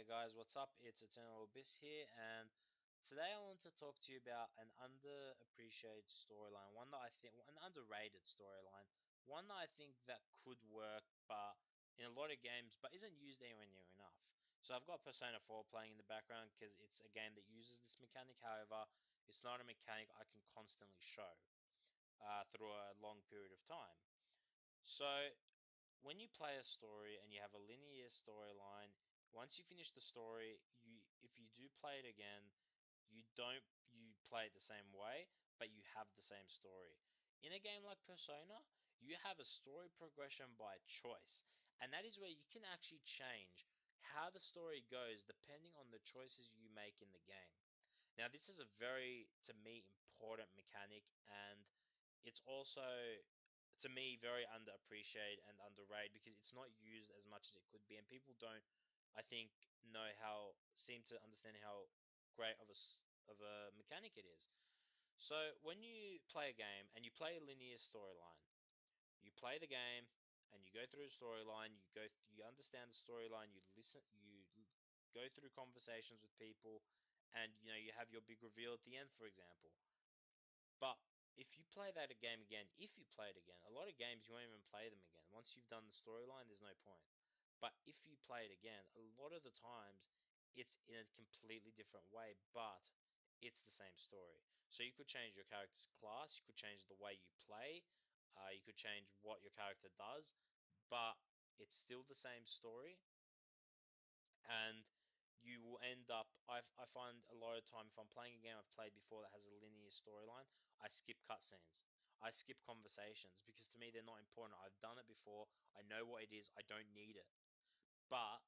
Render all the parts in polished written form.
Hey guys, what's up? It's Eternal Abyss here, and today I want to talk to you about an underappreciated storyline, one that I think, an underrated storyline, one that I think that could work, but in a lot of games, but isn't used anywhere near enough. So I've got Persona 4 playing in the background because it's a game that uses this mechanic. However, it's not a mechanic I can constantly show through a long period of time. So when you play a story and you have a linear storyline, once you finish the story, you if you do play it again, you play it the same way, but you have the same story. In a game like Persona, you have a story progression by choice, and that is where you can actually change how the story goes depending on the choices you make in the game. Now, this is a very, to me, important mechanic, and it's also, to me, very underappreciated and underrated because it's not used as much as it could be, and people don't, I think, seem to understand how great of a mechanic it is. So when you play a game and you play a linear storyline, you play the game and you go through the storyline, you understand the storyline, you go through conversations with people, and you have your big reveal at the end, for example. But if you play that game again, if you play it again, a lot of games you won't even play them again. Once you've done the storyline, there's no point. But if you play it again, a lot of the times it's in a completely different way, but it's the same story. So you could change your character's class, you could change the way you play, you could change what your character does, but it's still the same story, and you will end up. I find a lot of time if I'm playing a game I've played before that has a linear storyline, I skip cutscenes. I skip conversations because to me they're not important. I've done it before. I know what it is. I don't need it. But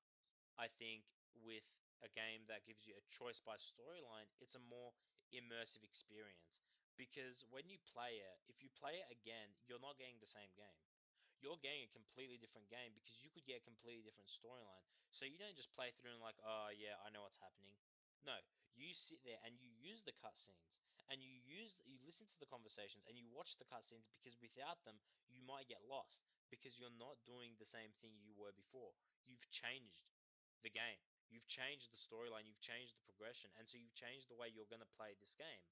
I think with a game that gives you a choice by storyline, it's a more immersive experience. Because when you play it, if you play it again, you're not getting the same game. You're getting a completely different game because you could get a completely different storyline. So you don't just play through and like, oh yeah, I know what's happening. No, you sit there and you use the cutscenes and you listen to the conversations and you watch the cutscenes because without them you might get lost because you're not doing the same thing you were before. You've changed the game. You've changed the storyline, you've changed the progression, and so you've changed the way you're going to play this game.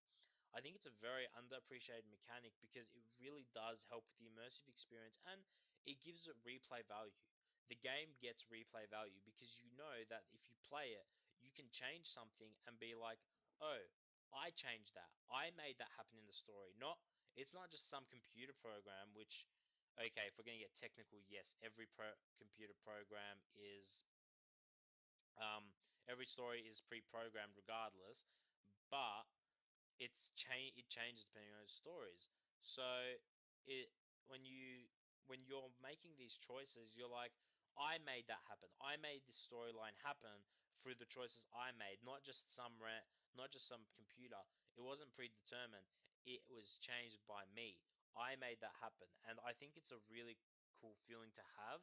I think it's a very underappreciated mechanic because it really does help with the immersive experience and it gives it replay value. The game gets replay value because you know that if you play it, you can change something and be like, oh, I changed that. I made that happen in the story. It's not just some computer program, which, okay, if we're going to get technical, yes, computer program is every story is pre-programmed regardless, but it changes depending on the stories. So it when you when you're making these choices, you're like, I made that happen. I made this storyline happen through the choices I made, not just some computer. It wasn't predetermined. It was changed by me. I made that happen, and I think it's a really cool feeling to have.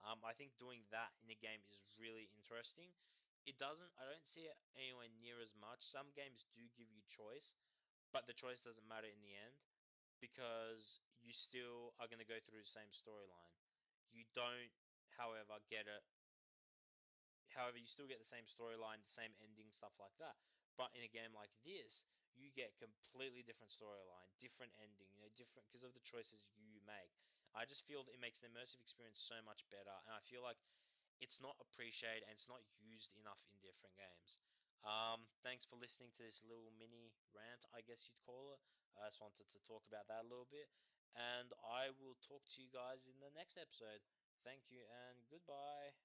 I think doing that in a game is really interesting. I don't see it anywhere near as much. Some games do give you choice, but the choice doesn't matter in the end because you still are going to go through the same storyline. You don't, however, get it. However, you still get the same storyline, the same ending, stuff like that. But in a game like this, you get completely different storyline, different ending, different because of the choices you make. I just feel that it makes the immersive experience so much better, and I feel like it's not appreciated and it's not used enough in different games. Thanks for listening to this little mini rant, I guess you'd call it. I just wanted to talk about that a little bit, and I will talk to you guys in the next episode. Thank you and goodbye.